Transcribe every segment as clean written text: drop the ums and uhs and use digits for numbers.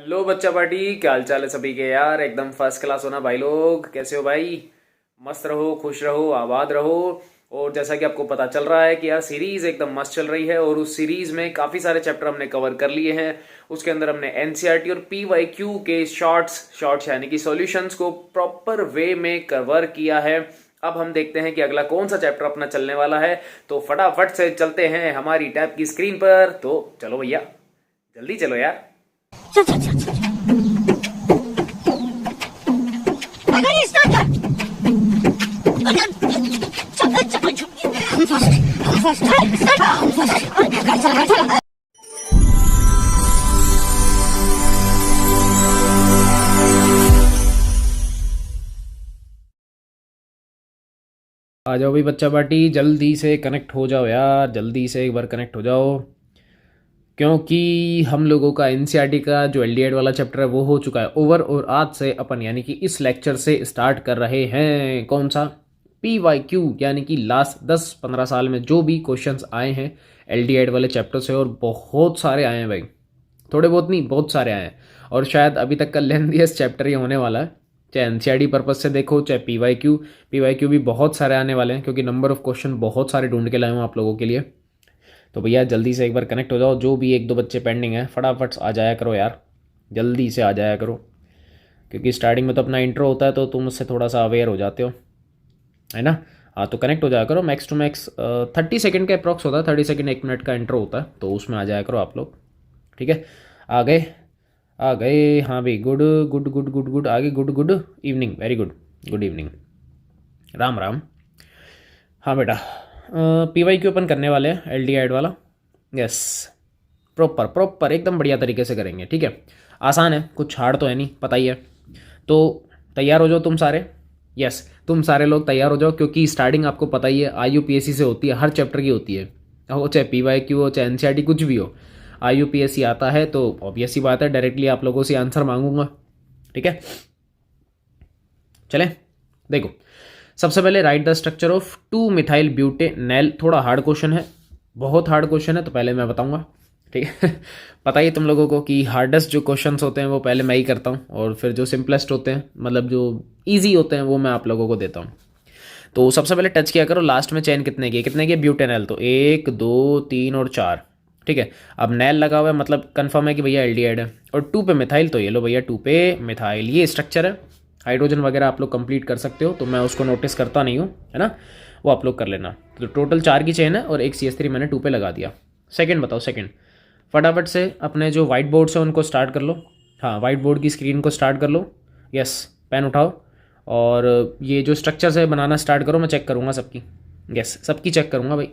Hello बच्चा party, क्या हाल चाल है सभी के यार। एकदम फर्स्ट क्लास होना भाई लोग। कैसे हो भाई? मस्त रहो, खुश रहो, आबाद रहो। और जैसा कि आपको पता चल रहा है कि यार सीरीज एकदम मस्त चल रही है और उस सीरीज में काफी सारे चैप्टर हमने कवर कर लिए हैं। उसके अंदर हमने एनसीईआरटी और पीवाईक्यू के शॉर्ट्स यानी कि सॉल्यूशंस को प्रॉपर वे में कवर किया है। अब हम देखते हैं कि अगला कौन सा चैप्टर अपना चलने वाला है। तो फटाफट से चलते हैं हमारी टैब की स्क्रीन पर। तो चलो भैया, जल्दी चलो यार। आ जाओ भाई बच्चा पार्टी, जल्दी से कनेक्ट हो जाओ यार, जल्दी से एक बार कनेक्ट हो जाओ। क्योंकि हम लोगों का एनसीईआरटी का जो एलडीएड वाला चैप्टर है वो हो चुका है ओवर, और आज से अपन यानी कि इस लेक्चर से स्टार्ट कर रहे हैं कौन सा, पीवाईक्यू, यानी कि लास्ट 10-15 साल में जो भी क्वेश्चंस आए हैं एलडीएड वाले चैप्टर से, और बहुत सारे आए हैं भाई। थोड़े बहुत नहीं, बहुत सारे आए हैं। और शायद अभी तक का लेंथीएस्ट चैप्टर ये होने वाला है, चाहे एनसीईआरटी पर्पज से देखो चाहे पीवाईक्यू भी बहुत सारे आने वाले हैं, क्योंकि नंबर ऑफ क्वेश्चन बहुत सारे ढूंढ के लाए हूँ आप लोगों के लिए। तो भैया जल्दी से एक बार कनेक्ट हो जाओ। जो भी एक दो बच्चे पेंडिंग हैं फटाफट आ जाया करो यार, जल्दी से आ जाया करो। क्योंकि स्टार्टिंग में तो अपना इंट्रो होता है तो तुम उससे थोड़ा सा अवेयर हो जाते हो, है ना। हाँ, तो कनेक्ट हो जाया करो। मैक्स टू मैक्स 30 सेकेंड का अप्रॉक्स होता है, 30 सेकेंड 1 मिनट का इंट्रो होता है, तो उसमें आ जाया करो आप लोग। ठीक है, आ गए आ गए। हाँ भाई, good good good good good, आगे good good evening, very good, good evening, Ram Ram. हाँ बेटा, पीवाईक्यू ओपन करने वाले हैं एलडीआईड वाला। यस, प्रॉपर प्रॉपर एकदम बढ़िया तरीके से करेंगे। ठीक है, आसान है, कुछ हार्ड तो है नहीं, पता ही है। तो तैयार हो जाओ तुम सारे। यस, तुम सारे लोग तैयार हो जाओ, क्योंकि स्टार्टिंग आपको पता ही है आईयूपीएससी से होती है, हर चैप्टर की होती है, हो चाहे पीवाईक्यू हो चाहे एनसीईआरटी कुछ भी हो। आईयूपीएससी आता है तो ऑब्वियस सी बात है, डायरेक्टली आप लोगों से आंसर मांगूंगा। ठीक है, चलें। देखो, सबसे पहले right the structure of 2 methyl butanol. थोड़ा हार्ड क्वेश्चन है, बहुत हार्ड क्वेश्चन है, तो पहले मैं बताऊंगा। ठीक है पता ही तुम लोगों को कि हार्डेस्ट जो क्वेश्चंस होते हैं वो पहले मैं ही करता हूँ, और फिर जो सिंपलेस्ट होते हैं, मतलब जो इजी होते हैं, वो मैं आप लोगों को देता हूँ। तो सबसे पहले टच किया करो लास्ट में चेन कितने की ब्यूटेनॉल, तो 1 2 3 और 4। ठीक है, अब नैल लगा हुआ है, मतलब कंफर्म है कि भैया एल्डिहाइड है। और 2 पे मिथाइल, तो ये लो भैया 2 पे मिथाइल, ये स्ट्रक्चर है। हाइड्रोजन वगैरह आप लोग कंप्लीट कर सकते हो, तो मैं उसको नोटिस करता नहीं हूँ, है ना, वो आप लोग कर लेना। तो टोटल 4 की चेन है और एक CH3 मैंने 2 पे लगा दिया। सेकंड बताओ, सेकंड फटाफट से अपने जो वाइट बोर्ड्स हैं उनको स्टार्ट कर लो। हाँ, वाइट बोर्ड की स्क्रीन को स्टार्ट कर लो। यस, पेन उठाओ और ये जो स्ट्रक्चर्स है बनाना स्टार्ट करो। मैं चेक करूँगा सबकी, यस सबकी चेक करूँगा भाई,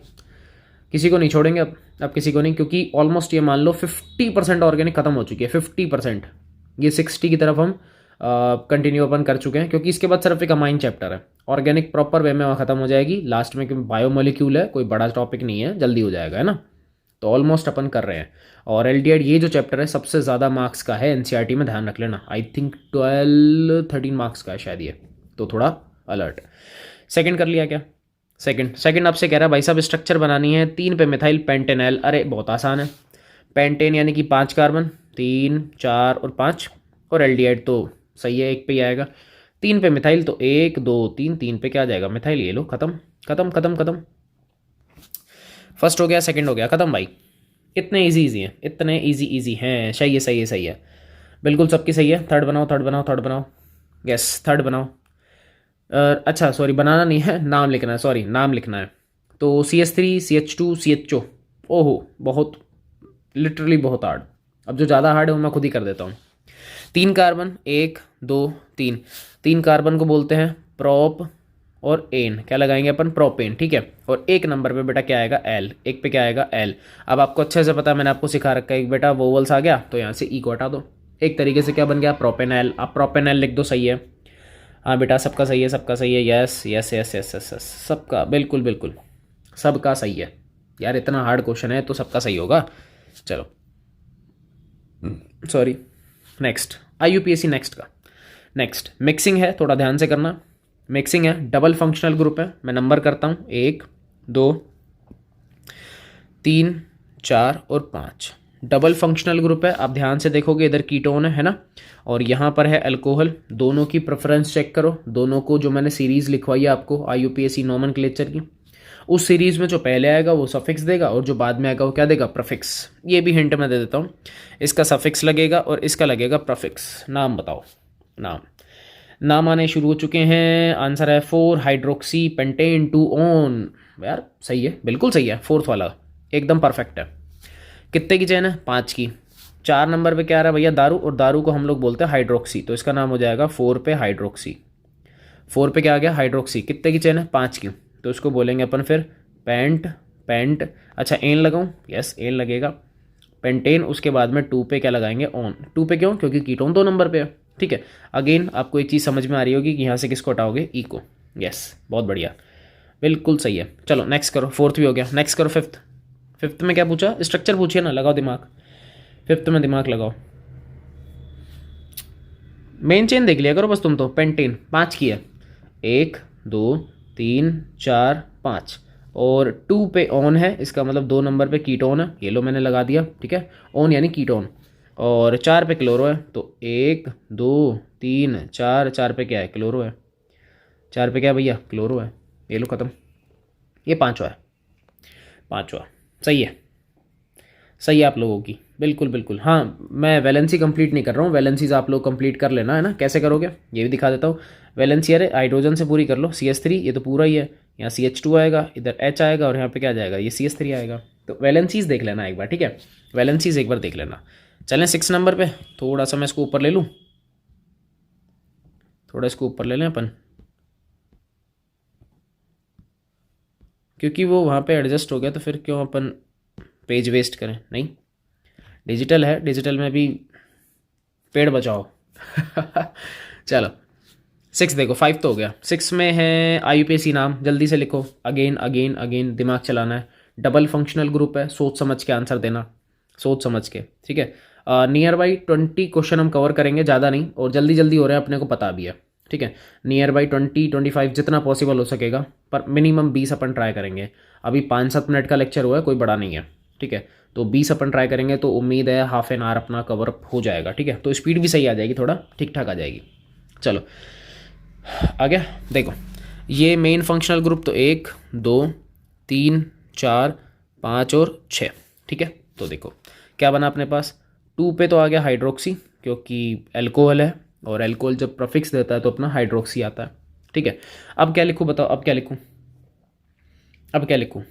किसी को नहीं छोड़ेंगे अब किसी को नहीं, क्योंकि ऑलमोस्ट ये मान लो 50% ऑर्गेनिक खत्म हो चुकी है, 50%। ये 60 की तरफ हम कंटिन्यू अपन कर चुके हैं, क्योंकि इसके बाद सिर्फ एक अमाइन चैप्टर है। ऑर्गेनिक प्रॉपर वे में वहाँ खत्म हो जाएगी लास्ट में, क्योंकि बायोमोलिक्यूल है, कोई बड़ा टॉपिक नहीं है, जल्दी हो जाएगा, है ना। तो ऑलमोस्ट अपन कर रहे हैं। और एलडीहाइड ये जो चैप्टर है सबसे ज़्यादा मार्क्स का है एनसीईआरटी में, ध्यान रख लेना। आई थिंक 12-13 मार्क्स का है शायद ये, तो थोड़ा अलर्ट। सेकंड कर लिया क्या? सेकंड आपसे कह रहा है भाई साहब स्ट्रक्चर बनानी है 3 पे मिथाइल पेंटेनॉल। अरे बहुत आसान है, पेंटेन यानी कि 5 कार्बन, 3 4 और 5, और एल्डिहाइड तो सही है, 1 पे ही आएगा। 3 पे मिथाइल, तो 1 2 3, 3 पे क्या आ जाएगा मिथाइल, ये लो, खत्म खत्म खत्म खत्म। फर्स्ट हो गया, सेकंड हो गया, खत्म भाई। इतने इजी हैं, इतने इजी हैं। सही है, सही है, सही है, बिल्कुल सबकी सही है। थर्ड बनाओ, थर्ड बनाओ, थर्ड बनाओ। यस, थर्ड बनाओ। अच्छा सॉरी, बनाना नहीं है, नाम लिखना है, सॉरी नाम लिखना है। तो CH3 CH2 CHO। ओहो, बहुत, लिटरली बहुत हार्ड। अब जो ज़्यादा हार्ड है वो मैं खुद ही कर देता हूँ। 3 कार्बन, 1 2 3, 3 कार्बन को बोलते हैं प्रोप, और एन क्या लगाएंगे अपन, प्रोपेन। ठीक है, और 1 नंबर पे बेटा क्या आएगा, एल। 1 पे क्या आएगा, एल। अब आपको अच्छे से पता है, मैंने आपको सिखा रखा है, एक बेटा वोवल्स आ गया तो यहाँ से ई को हटा दो। एक तरीके से क्या बन गया, प्रोपेनॉल। आप प्रोपेनॉल लिख दो, सही है। हाँ बेटा, सबका सही है, सबका सही है। Yes yes yes yes yes yes, सबका बिल्कुल बिल्कुल सबका सही है। यार इतना हार्ड क्वेश्चन है तो सबका सही होगा। चलो सॉरी, नेक्स्ट आईयूपीएससी नेक्स्ट का। नेक्स्ट मिक्सिंग है, थोड़ा ध्यान से करना। मिक्सिंग है, डबल फंक्शनल ग्रुप है। मैं नंबर करता हूँ, 1 2 3 4 और 5। डबल फंक्शनल ग्रुप है, आप ध्यान से देखोगे इधर कीटोन है ना, और यहाँ पर है अल्कोहल। दोनों की प्रेफरेंस चेक करो, दोनों को जो मैंने सीरीज़ लिखवाई है आपको IUPAC नोमेनक्लेचर की, उस सीरीज़ में जो पहले आएगा वो सफिक्स देगा और जो बाद में आएगा वो क्या देगा, प्रीफिक्स। ये भी हिंट मैं दे देता हूँ, इसका सफिक्स लगेगा और इसका लगेगा प्रीफिक्स। नाम बताओ, नाम आने शुरू हो चुके हैं। आंसर है 4 हाइड्रोक्सी पेंटेन 2 ऑन। यार सही है, बिल्कुल सही है, फोर्थ वाला एकदम परफेक्ट है। कितने की चेन है, 5 की। 4 नंबर पे क्या आ रहा है भैया, दारू, और दारू को हम लोग बोलते हैं हाइड्रोक्सी, तो इसका नाम हो जाएगा 4 पे हाइड्रोक्सी। 4 पे क्या आ गया, हाइड्रोक्सी। कितने की चेन है, 5 की, तो इसको बोलेंगे अपन फिर पेंट। अच्छा एन लगाऊं, यस एन लगेगा, पेंटेन। उसके बाद में 2 पे क्या लगाएंगे, ऑन। 2 पे क्यों, क्योंकि कीटोन 2 नंबर पे है, ठीक है। अगेन आपको एक चीज़ समझ में आ रही होगी कि यहाँ से किसको हटाओगे, ई को। यस बहुत बढ़िया, बिल्कुल सही है। चलो नेक्स्ट करो, फोर्थ भी हो गया, नेक्स्ट करो फिफ्थ। फिफ्थ में क्या पूछा, स्ट्रक्चर पूछिए ना, लगाओ दिमाग, फिफ्थ में दिमाग लगाओ। मेन चेन देख लिया करो बस तुम तो, पेंटेन 5 की है, 1 2 3 4 5, और 2 पे ऑन है, इसका मतलब 2 नंबर पे कीटोन है, ये लो मैंने लगा दिया, ठीक है, ऑन यानी कीटोन। और 4 पे क्लोरो है, तो 1 2 3 4, 4 पे क्या है, क्लोरो है। 4 पे क्या है भैया, क्लोरो है, ये लो ख़त्म। ये पाँचवा है, पाँचवा सही है, सही है आप लोगों की, बिल्कुल बिल्कुल। हाँ मैं वैलेंसी कंप्लीट नहीं कर रहा हूँ, वैलेंसीज आप लोग कंप्लीट कर लेना है ना। कैसे करोगे ये भी दिखा देता हूँ। वैलेंसी अरे हाइड्रोजन से पूरी कर लो, CH3 ये तो पूरा ही है, यहाँ CH2 आएगा, इधर H आएगा, और यहाँ पे क्या जाएगा, ये CH3 आएगा। तो वैलेंसीज देख लेना एक बार, ठीक है, वैलेंसीज एक बार देख लेना। चलें 6 नंबर पर, थोड़ा सा मैं इसको ऊपर ले लूँ, थोड़ा इसको ऊपर ले लें अपन, क्योंकि वो वहाँ पे एडजस्ट हो गया, तो फिर क्यों अपन पेज वेस्ट करें। नहीं, डिजिटल है, डिजिटल में भी पेड़ बचाओ। चलो 6 देखो, 5 तो हो गया, 6 में है IUPAC नाम, जल्दी से लिखो, अगेन अगेन अगेन दिमाग चलाना है। डबल फंक्शनल ग्रुप है, सोच समझ के आंसर देना, सोच समझ के, ठीक है। नियर बाई 20 क्वेश्चन हम कवर करेंगे, ज़्यादा नहीं, और जल्दी जल्दी हो रहे हैं, अपने को पता भी है, ठीक है। नियर बाई 20-25 जितना पॉसिबल हो सकेगा, पर मिनिमम 20 अपन ट्राई करेंगे। अभी 5-7 मिनट का लेक्चर हुआ है, कोई बड़ा नहीं है, ठीक है। तो 20 अपन ट्राई करेंगे, तो उम्मीद है हाफ एन आवर अपना कवर अप हो जाएगा, ठीक है। तो स्पीड भी सही आ जाएगी, थोड़ा ठीक ठाक आ जाएगी। चलो आ गया, देखो ये मेन फंक्शनल ग्रुप तो 1 2 3 4 5 और 6, ठीक है। तो देखो क्या बना अपने पास, 2 पे तो आ गया हाइड्रोक्सी, क्योंकि एल्कोहल है, और एल्कोहल जब प्रफिक्स देता है तो अपना हाइड्रोक्सी आता है, ठीक है। अब क्या लिखूँ बताओ, अब क्या लिखूँ, अब क्या लिखूँ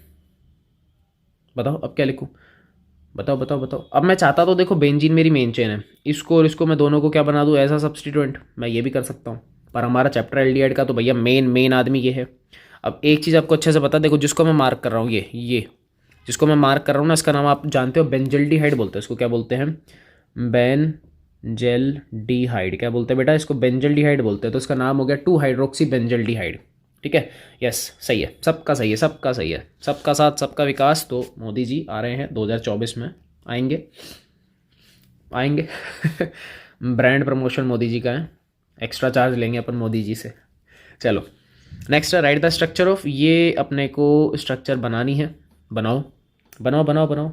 बताओ, अब क्या लिखूँ, बताओ बताओ बताओ। अब मैं चाहता तो देखो बेंजीन मेरी मेन चेन है, इसको और इसको मैं दोनों को क्या बना दूँ, ऐसा सब्सटीट्यूएंट, मैं ये भी कर सकता हूँ, पर हमारा चैप्टर एल्डिहाइड का तो भैया मेन आदमी ये है। अब एक चीज़ आपको अच्छे से पता, देखो जिसको मैं मार्क कर रहा हूँ, ये जिसको मैं मार्क कर रहा हूँ ना, इसका नाम आप जानते हो, बेंजल्डिहाइड बोलते हैं इसको। क्या बोलते हैं, बेंजल्डिहाइड। क्या बोलते हैं बेटा, इसको बेंजल्डिहाइड बोलते हैं। तो इसका नाम हो गया 2 हाइड्रोक्सी बेंजल्डिहाइड, ठीक है। यस सही है, सबका सही है, सबका सही है, सबका साथ सबका विकास। तो मोदी जी आ रहे हैं 2024 में, आएंगे आएंगे। ब्रांड प्रमोशन मोदी जी का है, एक्स्ट्रा चार्ज लेंगे अपन मोदी जी से। चलो नेक्स्ट है राइट द स्ट्रक्चर ऑफ, ये अपने को स्ट्रक्चर बनानी है, बनाओ बनाओ बनाओ बनाओ।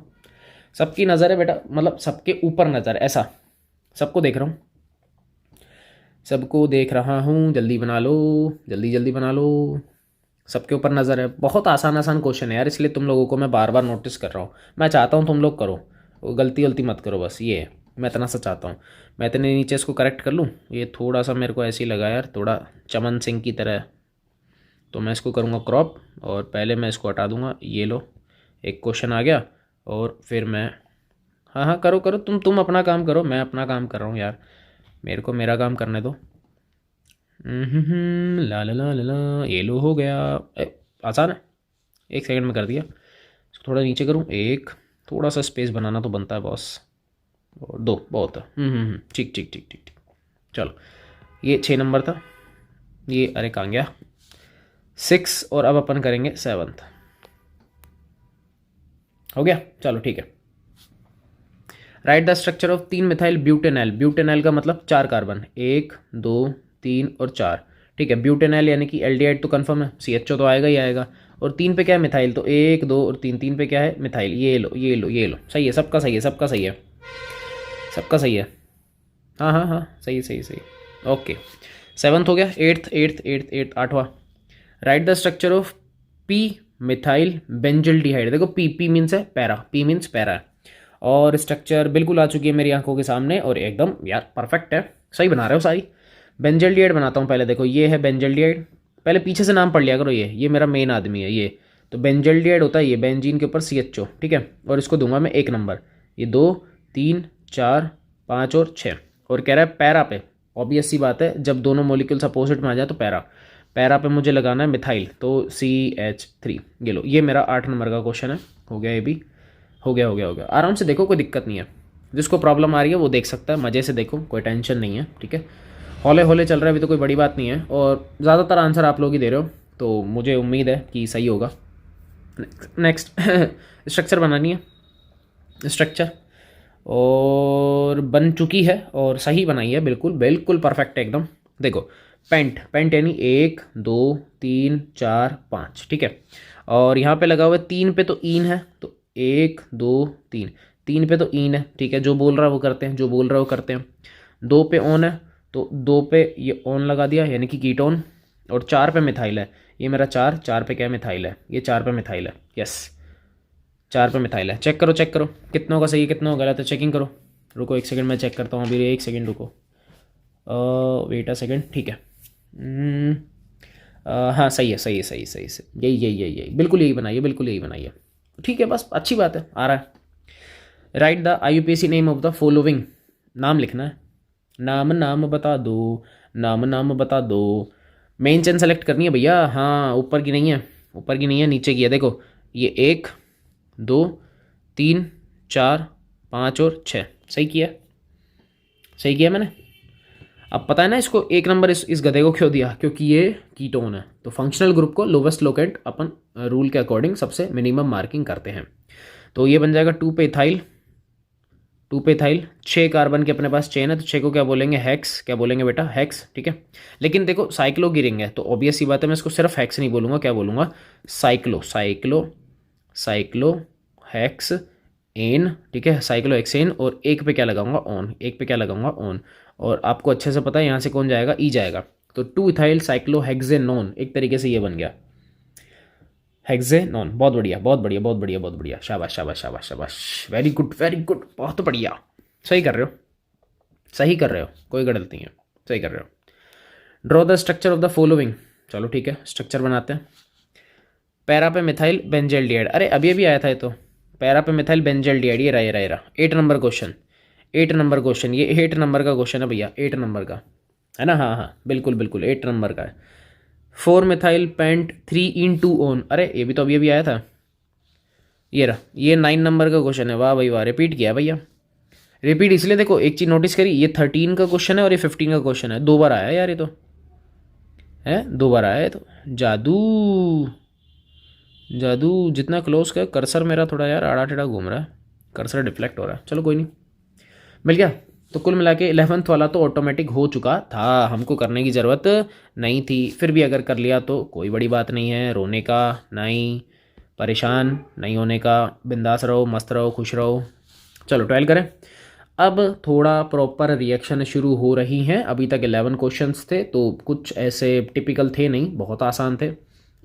सबकी नज़र है बेटा, मतलब सबके ऊपर नज़र, ऐसा सबको देख रहा हूँ, सबको देख रहा हूँ, जल्दी बना लो, जल्दी जल्दी बना लो, सबके ऊपर नज़र है। बहुत आसान आसान क्वेश्चन है यार, इसलिए तुम लोगों को मैं बार बार नोटिस कर रहा हूँ। मैं चाहता हूँ तुम लोग करो, गलती मत करो, बस ये है, मैं इतना सा चाहता हूँ। मैं इतने नीचे इसको करेक्ट कर लूँ, ये थोड़ा सा मेरे को ऐसे ही लगा यार, थोड़ा चमन सिंह की तरह, तो मैं इसको करूँगा क्रॉप, और पहले मैं इसको हटा दूँगा। ये लो एक क्वेश्चन आ गया, और फिर मैं, हाँ हाँ करो करो, तुम अपना काम करो, मैं अपना काम कर रहा हूँ यार, मेरे को मेरा काम करने दो। ला ला ला ला ला, ये लो हो गया, आसान है, 1 सेकंड में कर दिया। इसको थोड़ा नीचे करूँ, एक थोड़ा सा स्पेस बनाना तो बनता है बॉस, और 2 बहुत है। ठीक ठीक ठीक ठीक ठीक। चलो ये 6 नंबर था, ये अरे कहाँ गया, 6, और अब अपन करेंगे 7th, हो गया। चलो ठीक है, right the structure of 3 methyl butanol. Butanol का मतलब 4 कार्बन, 1 2 3 और 4, ठीक है। ब्यूटेनॉल यानी कि एल्डिहाइड तो कंफर्म है, CHO तो आएगा ही आएगा, और 3 पे क्या है, मिथाइल। तो 1 2 और 3, 3 पे क्या है, मिथाइल। ये लो ये लो ये लो, सही है, सबका सही है, सबका सही है, सबका सही है। हाँ हाँ हाँ, सही सही सही। ओके, 7th हो गया। 8th 8वां। Right the structure of p methyl benzaldehyde. देखो पी, पी मीन्स है पैरा, पी मीन्स पैरा है। और स्ट्रक्चर बिल्कुल आ चुकी है मेरी आंखों के सामने, और एकदम यार परफेक्ट है, सही बना रहे हो सारी। बेंजल्डिहाइड बनाता हूँ पहले। देखो ये है बेंजल्डिहाइड, पहले पीछे से नाम पढ़ लिया करो। ये मेरा मेन आदमी है ये। तो बेंजल्डिहाइड होता है ये, बेंजीन के ऊपर CHO, ठीक है। और इसको दूंगा मैं 1 नंबर। ये 2 3 4 5 और 6। और कह रहा है पैरा पे, ऑब्वियस सी बात है, जब दोनों मॉलिक्यूल्स अपोजिट में आ जाए तो पैरा, पैरा पे मुझे लगाना है मिथाइल, तो CH3। ये लो, ये मेरा 8 नंबर का क्वेश्चन है। हो गया, ये भी हो गया, हो गया, हो गया। आराम से देखो, कोई दिक्कत नहीं है। जिसको प्रॉब्लम आ रही है वो देख सकता है, मज़े से देखो, कोई टेंशन नहीं है, ठीक है। हौले हौले चल रहा है अभी, तो कोई बड़ी बात नहीं है। और ज़्यादातर आंसर आप लोग ही दे रहे हो, तो मुझे उम्मीद है कि सही होगा। नेक्स्ट स्ट्रक्चर बनानी है, स्ट्रक्चर, और बन चुकी है और सही बनाई है, बिल्कुल बिल्कुल परफेक्ट है एकदम। देखो पेंट, पेंट यानी 1 2 3 4 5, ठीक है। और यहाँ पे लगा हुआ है 3 पे तो ईन है, तो 1 2 3, 3 पे तो ईन है, ठीक है। जो बोल रहा है वो करते हैं, जो बोल रहा है वो करते हैं। 2 पे ऑन है, तो 2 पे ये ऑन लगा दिया, यानी कि कीटोन। और 4 पे मिथाइल है, ये मेरा 4, 4 पे क्या है, मिथाइल है। ये 4 पे मिथाइल है, यस, 4 पे मिथाइल है। चेक करो, चेक करो कितनों का सही है, कितनों का गलत है, चेकिंग करो। रुको 1 सेकंड, मैं चेक करता हूँ अभी, 1 सेकंड रुको, वेट अ सेकंड, ठीक है। हाँ सही है, सही है, सही सही से, यही यही यही यही, बिल्कुल यही बनाइए, बिल्कुल यही बनाइए, ठीक है। बस अच्छी बात है, आ रहा है। Right the IUPAC name of the following. नाम लिखना है, नाम नाम बता दो, नाम नाम बता दो। मेन चेन सेलेक्ट करनी है भैया। हाँ, ऊपर की नहीं है, ऊपर की नहीं है, नीचे की है। देखो ये 1 2 3 4 5 और 6, सही किया, सही किया मैंने। अब पता है ना इसको 1 नंबर इस गधे को क्यों दिया, क्योंकि ये कीटोन है। तो फंक्शनल ग्रुप को लोवेस्ट लोकेंट अपन रूल के अकॉर्डिंग सबसे मिनिमम मार्किंग करते हैं। तो ये बन जाएगा 2 पे इथाइल, 2 पे इथाइल। 6 कार्बन के अपने पास चेन है, तो 6 को क्या बोलेंगे, हेक्स। क्या बोलेंगे बेटा, हेक्स, ठीक है। लेकिन देखो साइक्लो गिरेंगे है, तो ऑब्वियस सी बात है, मैं इसको सिर्फ हेक्स नहीं बोलूँगा, क्या बोलूँगा, cyclo, cyclo, cyclohexane, ठीक है, साइक्लो हेक्सेन। और 1 पे क्या लगाऊंगा, ऑन। 1 पे क्या लगाऊंगा, ऑन। और आपको अच्छे से पता है यहाँ से कौन जाएगा, ई जाएगा। तो 2 इथाइल साइक्लो हेक्सेनोन, एक तरीके से ये बन गया हेक्सेनोन। बहुत बढ़िया, बहुत बढ़िया, बहुत बढ़िया, बहुत बढ़िया, शाबाश शाबाश शाबाश शाबाश, वेरी गुड वेरी गुड, बहुत बढ़िया, सही कर रहे हो, सही कर रहे हो, कोई गलत नहीं है, सही कर रहे हो। Draw the structure of the following. चलो ठीक है, स्ट्रक्चर बनाते हैं। पैरा पे मिथाइल बेंजल्डिहाइड, अरे अभी अभी आया था ये तो। पैरा पे मिथाइल बेंजल्डिहाइड, ये रहा ये रहा ये रहा। 8 नंबर क्वेश्चन, 8 नंबर क्वेश्चन, ये 8 नंबर का क्वेश्चन है भैया, 8 नंबर का है ना। हाँ हाँ बिल्कुल बिल्कुल 8 नंबर का है। 4 मिथाइल पेंट 3 इन 2 ऑन, अरे ये भी तो अभी अभी आया था। ये रहा, ये 9 नंबर का क्वेश्चन है। वाह भाई वाह, रिपीट किया भैया। रिपीट इसलिए, देखो एक चीज़ नोटिस करी, ये 13 का क्वेश्चन है और ये 15 का क्वेश्चन है, 2 बार आया यार, ये तो है 2 बार आया है। तो जादू, जादू, जितना क्लोज का कर्सर मेरा थोड़ा यार आड़ा टेढ़ा घूम रहा है, कर्सर डिफ्लेक्ट हो रहा है। चलो कोई नहीं, मिल गया। तो कुल मिला के 11th वाला तो ऑटोमेटिक हो चुका था, हमको करने की ज़रूरत नहीं थी। फिर भी अगर कर लिया तो कोई बड़ी बात नहीं है, रोने का नहीं, परेशान नहीं होने का, बिंदास रहो, मस्त रहो, खुश रहो। चलो 12 करें। अब थोड़ा प्रॉपर रिएक्शन शुरू हो रही हैं। अभी तक 11 क्वेश्चंस थे, तो कुछ ऐसे टिपिकल थे नहीं, बहुत आसान थे।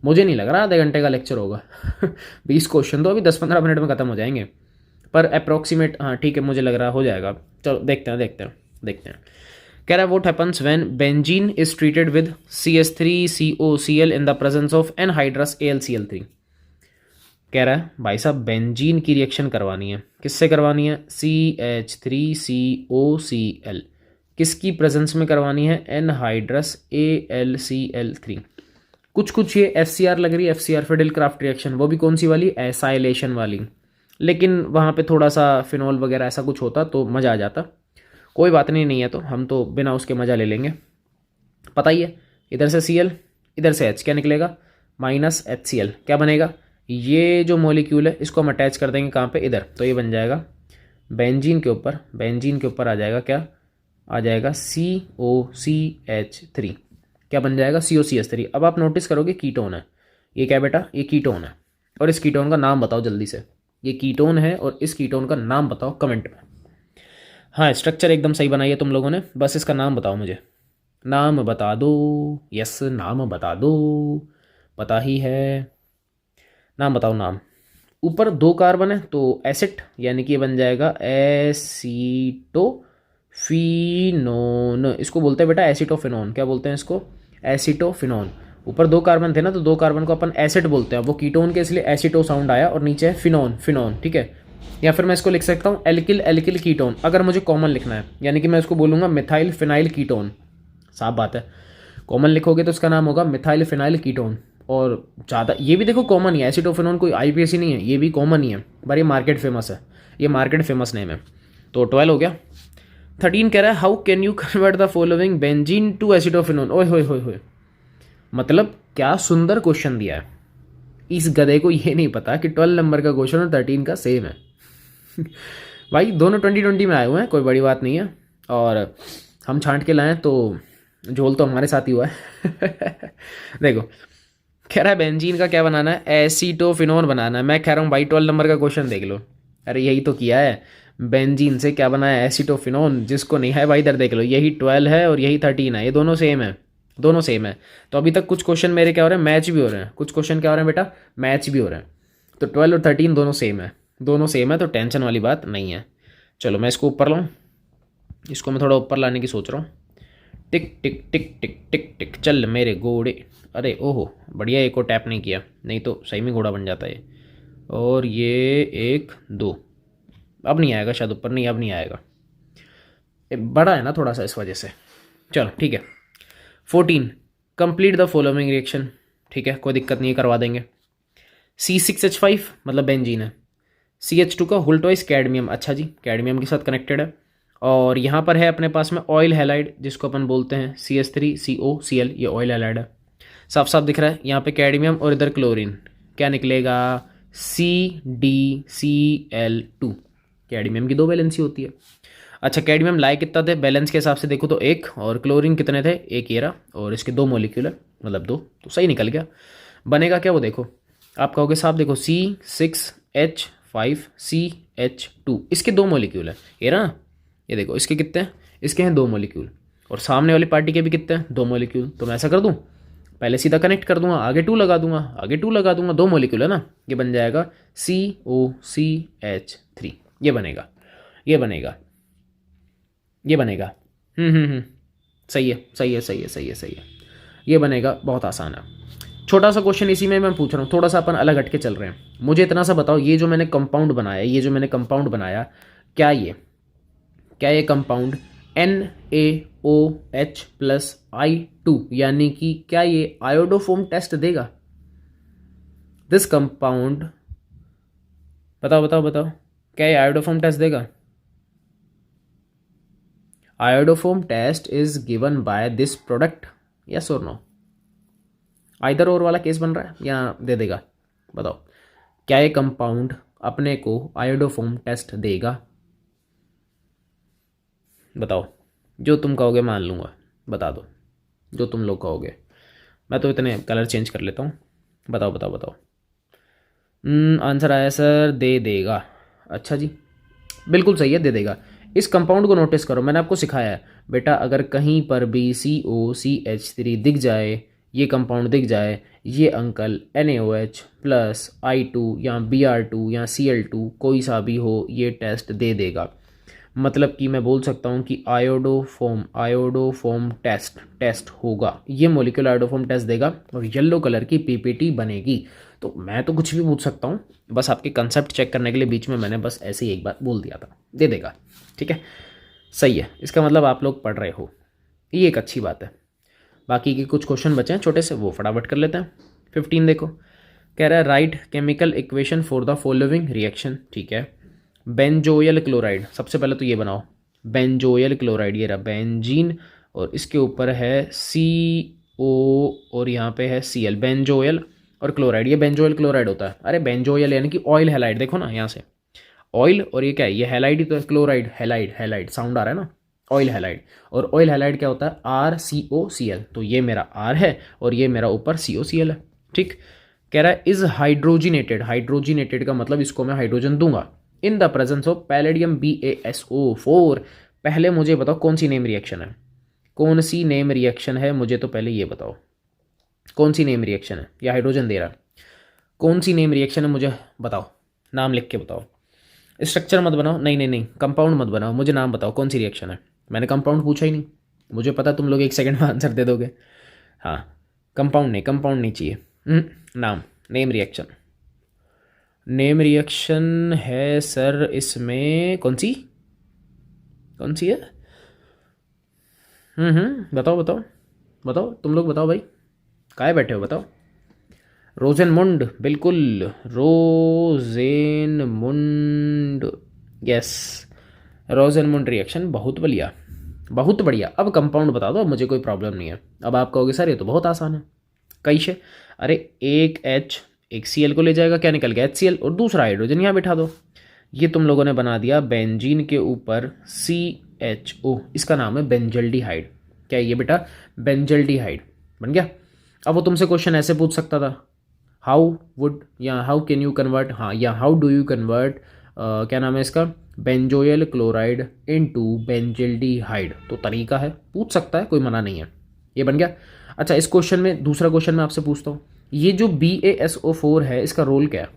मुझे नहीं लग रहा आधे घंटे का लेक्चर होगा 20 क्वेश्चन तो अभी 10-15 मिनट में ख़त्म हो जाएंगे, पर अप्रॉक्सीमेट, हाँ ठीक है, मुझे लग रहा हो जाएगा। चलो देखते हैं देखते हैं देखते हैं। कह रहा है what happens when benzene is treated with CH3COCl in the presence of anhydrous AlCl3। कह रहा है भाई साहब बेंजीन की रिएक्शन करवानी है, किससे करवानी है, CH3COCl, किसकी प्रेजेंस में करवानी है, एनहाइड्रस AlCl3। कुछ कुछ ये FCR लग रही है, FCR फिडिल क्राफ्ट रिएक्शन, वो भी कौन सी वाली, एसाइलेशन वाली। लेकिन वहाँ पे थोड़ा सा फिनॉल वगैरह ऐसा कुछ होता तो मज़ा आ जाता। कोई बात नहीं, नहीं है तो हम तो बिना उसके मज़ा ले लेंगे। पता ही है, इधर से Cl, इधर से H, क्या निकलेगा, -HCl। क्या बनेगा, ये जो मॉलिक्यूल है इसको हम अटैच कर देंगे कहाँ पे, इधर। तो ये बन जाएगा बेंजीन के ऊपर, बेंजीन के ऊपर आ जाएगा क्या, आ जाएगा COCH3। क्या बन जाएगा, COCH3। अब आप नोटिस करोगे कीटोन है, ये क्या है बेटा, ये कीटोन है। और इस कीटोन का नाम बताओ जल्दी से, ये कीटोन है और इस कीटोन का नाम बताओ कमेंट में। हाँ स्ट्रक्चर एकदम सही बनाई है तुम लोगों ने, बस इसका नाम बताओ मुझे, नाम बता दो। यस नाम बता दो, पता ही है, नाम बताओ नाम। ऊपर 2 कार्बन है तो एसिड, यानी कि ये बन जाएगा एसीटोफिनोन। इसको बोलते हैं बेटा एसीटोफिनोन। क्या बोलते हैं इसको, एसीटोफिनोन। ऊपर 2 कार्बन थे ना, तो 2 कार्बन को अपन एसिड बोलते हैं, वो कीटोन के इसलिए एसीटो साउंड आया, और नीचे है फिनोन, फिनोन, ठीक है। या फिर मैं इसको लिख सकता हूँ एल्किल एल्किल कीटोन, अगर मुझे कॉमन लिखना है, यानी कि मैं इसको बोलूँगा मिथाइल फिनाइल कीटोन। साफ बात है, कॉमन लिखोगे तो इसका नाम होगा मिथाइल फिनाइल कीटोन। और ज़्यादा ये भी देखो कॉमन ही है, एसिटोफिनोन कोई आईपीएससी नहीं है, ये भी कॉमन ही है, पर ये मार्केट फेमस है, ये मार्केट फेमस नेम है। तो 12 हो गया। 13 कह रहा है how can you convert the following benzene to acetophenone. ओए होए होए होए, मतलब क्या सुंदर क्वेश्चन दिया है। इस गधे को ये नहीं पता कि 12 नंबर का क्वेश्चन और 13 का सेम है। भाई दोनों 2020 में आए हुए हैं, कोई बड़ी बात नहीं है, और हम छांट के लाएं तो झोल तो हमारे साथ ही हुआ है। देखो कह रहा है बेंजीन का क्या बनाना है, एसीटोफिनोन बनाना है। मैं कह रहा हूँ भाई 12 नंबर का क्वेश्चन देख लो, अरे यही तो किया है, बेंजीन से क्या बनाया है, एसीटोफिनोन। जिसको नहीं है भाई इधर देख लो, यही 12 है और यही 13 है, ये दोनों सेम है, दोनों सेम है। तो अभी तक कुछ क्वेश्चन मेरे क्या हो रहे हैं, मैच भी हो रहे हैं, कुछ क्वेश्चन क्या हो रहे हैं बेटा, मैच भी हो रहे हैं। तो 12 और 13 दोनों सेम है, दोनों सेम है, तो टेंशन वाली बात नहीं है। चलो मैं इसको ऊपर लाऊं, इसको मैं थोड़ा ऊपर लाने की सोच रहा हूँ। टिक टिक टिक टिक टिक टिक चल मेरे घोड़े। अरे ओहो बढ़िया, एक को टैप नहीं किया, नहीं तो सही में घोड़ा बन जाता है। और ये 1 2, अब नहीं आएगा शायद ऊपर, नहीं अब नहीं आएगा, बड़ा है ना थोड़ा सा इस वजह से। चलो ठीक है। 14 कंप्लीट द फॉलोइंग रिएक्शन, ठीक है कोई दिक्कत नहीं है, करवा देंगे। C6H5 मतलब बेंजीन है, CH2 का होल ट्वाइस कैडमियम, अच्छा जी कैडमियम के साथ कनेक्टेड है। और यहाँ पर है अपने पास में ऑयल हैलाइड, जिसको अपन बोलते हैं CH3COCl, ये ऑयल हैलाइड है, साफ साफ दिख रहा है। यहाँ पे कैडमियम और इधर क्लोरीन, क्या निकलेगा, CdCl2। कैडमियम की 2 वैलेंसी होती है। अच्छा कैडमियम लाए कितना थे, बैलेंस के हिसाब से देखो तो 1, और क्लोरीन कितने थे, 1 ये रहा, और इसके 2 मॉलिक्यूल है, मतलब 2, तो सही निकल गया। बनेगा क्या वो देखो, आप कहोगे साहब देखो C6H5CH2, इसके 2 मॉलिक्यूल है, ये रहा, ये देखो इसके कितने हैं, इसके हैं 2 मॉलिक्यूल, और सामने वाली पार्टी के भी कितने हैं, 2 मॉलिक्यूल। तो मैं ऐसा कर दूं, पहले सीधा कनेक्ट कर दूंगा, आगे 2 लगा दूंगा, आगे 2 लगा दूंगा, 2 मॉलिक्यूल है ना, ये बन जाएगा COCH3, ये बनेगा, ये बनेगा, ये बनेगा। सही है सही है सही है सही है सही है, ये बनेगा, बहुत आसान है। छोटा सा क्वेश्चन इसी में मैं पूछ रहा हूँ, थोड़ा सा अपन अलग हटके चल रहे हैं। मुझे इतना सा बताओ, ये जो मैंने कंपाउंड बनाया, ये जो मैंने कंपाउंड बनाया, क्या ये कंपाउंड NaOH+I2, यानी कि क्या ये आयोडोफोम टेस्ट देगा, दिस कंपाउंड, बताओ बताओ बताओ, क्या ये आयोडोफोम टेस्ट देगा। Iodoform test is given by this product, yes or no, either or वाला केस बन रहा है, या दे देगा, बताओ क्या ये कंपाउंड अपने को आयोडोफोम टेस्ट देगा, बताओ। जो तुम कहोगे मान लूँगा, बता दो जो तुम लोग कहोगे, मैं तो इतने कलर चेंज कर लेता हूँ, बताओ बताओ बताओ। आंसर आया सर, दे देगा, अच्छा जी बिल्कुल सही है, दे देगा। इस कंपाउंड को नोटिस करो, मैंने आपको सिखाया है बेटा, अगर कहीं पर भी COCH3 दिख जाए, ये कंपाउंड दिख जाए, ये अंकल NaOH+I2 या Br2 या Cl2 कोई सा भी हो, ये टेस्ट दे देगा। मतलब कि मैं बोल सकता हूँ कि आयोडोफोम टेस्ट होगा, ये मॉलिक्यूल आयोडोफोम टेस्ट देगा, और येलो कलर की PPT बनेगी। तो मैं तो कुछ भी पूछ सकता हूँ, बस आपके कंसेप्ट चेक करने के लिए बीच में मैंने बस ऐसे ही एक बात बोल दिया था, दे देगा, ठीक है सही है, इसका मतलब आप लोग पढ़ रहे हो, ये एक अच्छी बात है। बाकी के कुछ क्वेश्चन बचे हैं छोटे से, वो फटाफट कर लेते हैं। 15 देखो, कह रहा है right chemical equation for the following reaction, ठीक है। बेंजोयल क्लोराइड, सबसे पहले तो ये बनाओ, बेंजोयल क्लोराइड, ये रहा बेंजीन, और इसके ऊपर है CO और यहाँ पे है Cl, बेंजोयल और क्लोराइड, ये बेंजोयल क्लोराइड होता है। अरे बेंजोयल यानी कि ऑयल हैलाइड, देखो ना यहाँ से ऑयल, और ये क्या है, ये हैलाइड ही तो है, क्लोराइड हैलाइड, हैलाइड साउंड आ रहा है ना, ऑयल हैलाइड। और ऑयल हैलाइड क्या होता है, RCOCl, तो ये मेरा R है और ये मेरा ऊपर COCl है, ठीक। कह रहा है इज हाइड्रोजिनेटेड, हाइड्रोजिनेटेड का मतलब इसको मैं हाइड्रोजन दूंगा in the presence of palladium BaSO4। पहले मुझे बताओ कौन सी नेम रिएक्शन है, कौन सी नेम रिएक्शन है, मुझे तो पहले ये बताओ कौन सी नेम रिएक्शन है। या हाइड्रोजन दे रहा है, कौन सी नेम रिएक्शन है मुझे बताओ, नाम लिख के बताओ। स्ट्रक्चर मत बनाओ, नहीं नहीं नहीं, कंपाउंड मत बनाओ, मुझे नाम बताओ कौन सी रिएक्शन है। मैंने कंपाउंड पूछा ही नहीं, मुझे पता तुम लोग 1 सेकंड में आंसर दे दोगे। हाँ कंपाउंड नहीं, कंपाउंड नहीं चाहिए। नाम, नेम रिएक्शन, नेम रिएक्शन है सर इसमें कौन सी, कौन सी है? बताओ बताओ बताओ, तुम लोग बताओ भाई, काहे बैठे हो बताओ। रोजेनमुंड, बिल्कुल रोजेनमुंड, यस रोजेनमुंड रिएक्शन, बहुत बढ़िया बहुत बढ़िया। अब कंपाउंड बता दो, अब मुझे कोई प्रॉब्लम नहीं है। अब आप कहोगे सर ये तो बहुत आसान है, कैसे? अरे एक H एक Cl को ले जाएगा, क्या निकल गया HCl, और दूसरा हाइड्रोजन यहाँ बिठा दो। ये तुम लोगों ने बना दिया बेंजीन के ऊपर CHO, इसका नाम है बेंजल्डिहाइड। क्या ये बेटा? बेंजल्डिहाइड बन गया। अब वो तुमसे क्वेश्चन ऐसे पूछ सकता था, हाउ वुड या हाउ कैन यू कन्वर्ट, हाँ या हाउ डू यू कन्वर्ट क्या नाम है इसका, बेंजोयल क्लोराइड इनटू बेंजल्डिहाइड। तो तरीका है, पूछ सकता है, कोई मना नहीं है। ये बन गया। अच्छा इस क्वेश्चन में दूसरा क्वेश्चन मैं आपसे पूछता हूँ, ये जो BaSO4 है इसका रोल क्या है?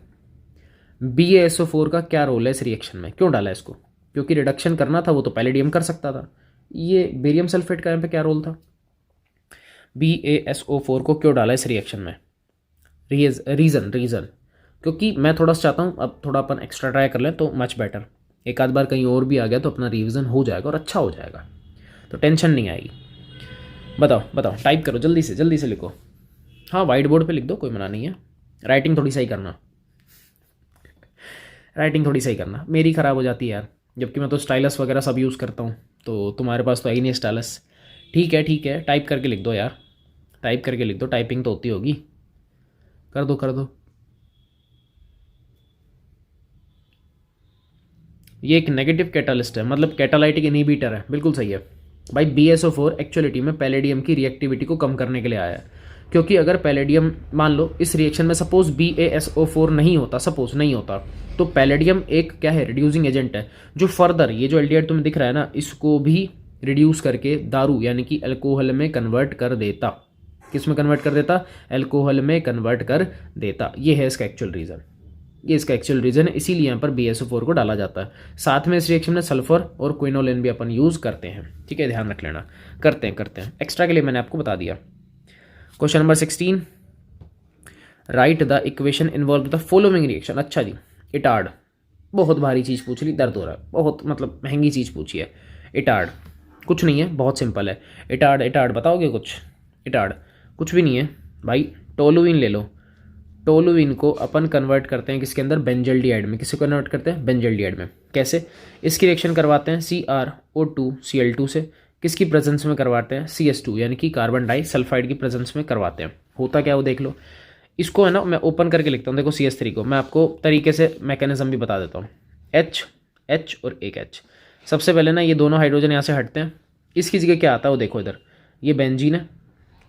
BaSO4 का क्या रोल है इस रिएक्शन में, क्यों डाला इसको? क्योंकि रिडक्शन करना था, वो तो पैलेडियम कर सकता था। ये बेरियम सल्फेट का यहाँ पे क्या रोल था? BaSO4 को क्यों डाला इस रिएक्शन में? रीज़न क्योंकि मैं थोड़ा सा चाहता हूँ अब थोड़ा अपन एक्स्ट्रा ट्राई कर लें तो मच बेटर। एक आध बार कहीं और भी आ गया तो अपना रिवीजन हो जाएगा और अच्छा हो जाएगा, तो टेंशन नहीं आएगी। बताओ बताओ, टाइप करो जल्दी से लिखो। हाँ वाइट बोर्ड पे लिख दो, कोई मना नहीं है। राइटिंग थोड़ी सही करना, राइटिंग थोड़ी सही करना, मेरी ख़राब हो जाती है यार, जबकि मैं तो स्टाइलस वगैरह सब यूज़ करता हूँ, तो तुम्हारे पास तो है ही नहीं स्टाइलस। ठीक है टाइप करके लिख दो यार, टाइप करके लिख दो, टाइपिंग तो होती होगी, कर दो। ये एक नेगेटिव कैटालिस्ट है, मतलब कैटालाइटिक इनहिबिटर है, बिल्कुल सही है भाई। BaSO4 एक्चुअलिटी में पैलेडियम की रिएक्टिविटी को कम करने के लिए आया है, क्योंकि अगर पैलेडियम मान लो इस रिएक्शन में सपोज BaSO4 नहीं होता, सपोज नहीं होता, तो पैलेडियम एक क्या है, रिड्यूसिंग एजेंट है, जो फर्दर ये जो एल्डिहाइड तुम्हें दिख रहा है ना, इसको भी रिड्यूस करके दारू यानी कि अल्कोहल में कन्वर्ट कर देता। किस में कन्वर्ट कर देता? अल्कोहल में कन्वर्ट कर देता। ये है इसका एक्चुअल रीज़न, ये इसका एक्चुअल रीज़न है, इसीलिए यहाँ पर BaSO4 को डाला जाता है। साथ में इस रिएक्शन में सल्फर और क्विनोलिन भी अपन यूज़ करते हैं, ठीक है, ध्यान रख लेना। करते हैं एक्स्ट्रा के लिए मैंने आपको बता दिया। Question number 16, right the equation involve the following reaction. अच्छा जी, इटार्ड, बहुत भारी चीज़ पूछ ली, दर्द हो रहा है, बहुत मतलब महंगी चीज़ पूछी है। इटार्ड कुछ नहीं है, बहुत सिंपल है। इटार्ड बताओगे कुछ? इटार्ड कुछ भी नहीं है भाई, टोलुइन ले लो, टोलुइन को अपन कन्वर्ट करते हैं किसके अंदर? बेंजल्डिहाइड में। किसे कन्वर्ट करते हैं? बेंजल्डिहाइड में। कैसे? इसकी रिएक्शन करवाते हैं CrO2Cl2 से, किसकी प्रेजेंस में करवाते हैं? CS2 यानी कि कार्बन डाइसल्फाइड की प्रेजेंस में करवाते हैं। होता क्या वो देख लो, इसको है ना मैं ओपन करके लिखता हूँ, देखो CS3 को मैं आपको तरीके से मैकेनिज्म भी बता देता हूँ। H और एक H, सबसे पहले ना ये दोनों हाइड्रोजन यहाँ से हटते हैं, इसकी जगह क्या आता है वो देखो, इधर ये बेंजीन है,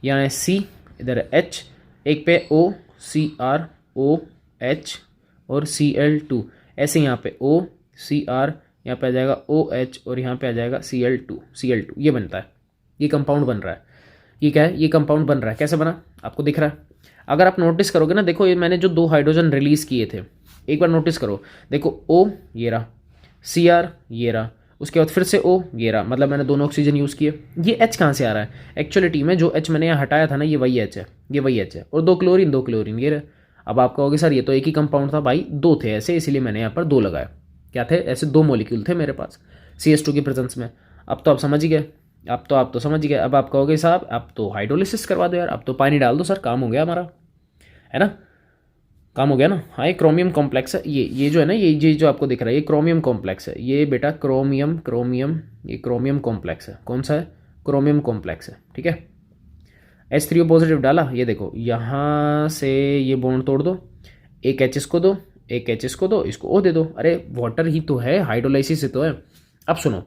यहाँ है C, इधर है H, एक पे O CrOH और Cl2, ऐसे यहाँ पे O Cr, यहाँ पे आ जाएगा OH और यहाँ पे आ जाएगा Cl2, ये बनता है, ये कंपाउंड बन रहा है। ये क्या है? ये कंपाउंड बन रहा है। कैसे बना आपको दिख रहा है? अगर आप नोटिस करोगे ना, देखो ये मैंने जो 2 हाइड्रोजन रिलीज़ किए थे, एक बार नोटिस करो, देखो O ये रहा, Cr ये रहा, उसके बाद फिर से O ये रहा, मतलब मैंने दोनों ऑक्सीजन यूज़ किए। ये H कहाँ से आ रहा है? एक्चुअलिटी में जो H मैंने यहाँ हटाया था ना, ये वही H है, ये वही H है, और 2 क्लोरीन ये रहे। अब आप कहोगे सर ये तो एक ही कंपाउंड था, भाई 2 थे ऐसे, इसीलिए मैंने यहाँ पर 2 लगाया। क्या थे? ऐसे 2 मॉलिक्यूल थे मेरे पास CS2 की प्रेजेंस में। अब तो आप समझ ही गए, आप तो समझ गए। अब आप कहोगे साहब अब तो हाइड्रोलिसिस करवा दो यार, अब तो पानी डाल दो सर, काम हो गया हमारा, है ना, काम हो गया ना। हाँ ये क्रोमियम कॉम्प्लेक्स है, ये जो है ना, ये जो आपको दिख रहा है ये क्रोमियम कॉम्प्लेक्स है, ये बेटा क्रोमियम ये क्रोमियम कॉम्प्लेक्स है। कौन सा है? क्रोमियम कॉम्प्लेक्स है, ठीक है। H3O पॉजिटिव डाला, ये देखो यहाँ से ये बॉन्ड तोड़ दो, एक H इसको दो, एक H इसको दो, इसको O दे दो। अरे वाटर ही तो है, हाइड्रोलाइसिस ही तो है। अब सुनो,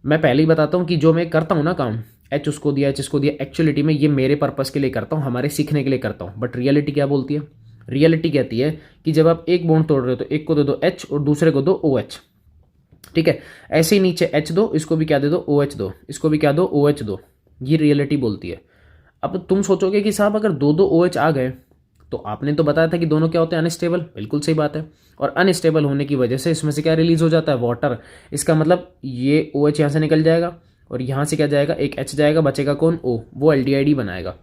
मैं पहले ही बताता हूँ कि जो मैं करता हूँ ना काम, H उसको दिया, H इसको दिया, एक्चुअलिटी में ये मेरे पर्पस के लिए करता हूँ, हमारे सीखने के लिए करता हूँ, बट रियलिटी क्या बोलती है? रियलिटी कहती है कि जब आप एक बॉन्ड तोड़ रहे हो तो एक को दे दो H और दूसरे को दो OH, ठीक है। ऐसे ही नीचे H दो, इसको भी क्या दे दो OH दो, इसको भी क्या दो OH दो, ये रियलिटी बोलती है। अब तुम सोचोगे कि साहब अगर दो दो OH आ गए तो आपने तो बताया था कि दोनों क्या होते हैं, अनस्टेबल। बिल्कुल सही बात है। और अनस्टेबल होने की वजह से इसमें से क्या रिलीज हो जाता है, वाटर। इसका मतलब ये OH यहाँ से निकल जाएगा और यहाँ से क्या जाएगा, एक H जाएगा, बचेगा कौन, O, वो एल्डिहाइड बनाएगा।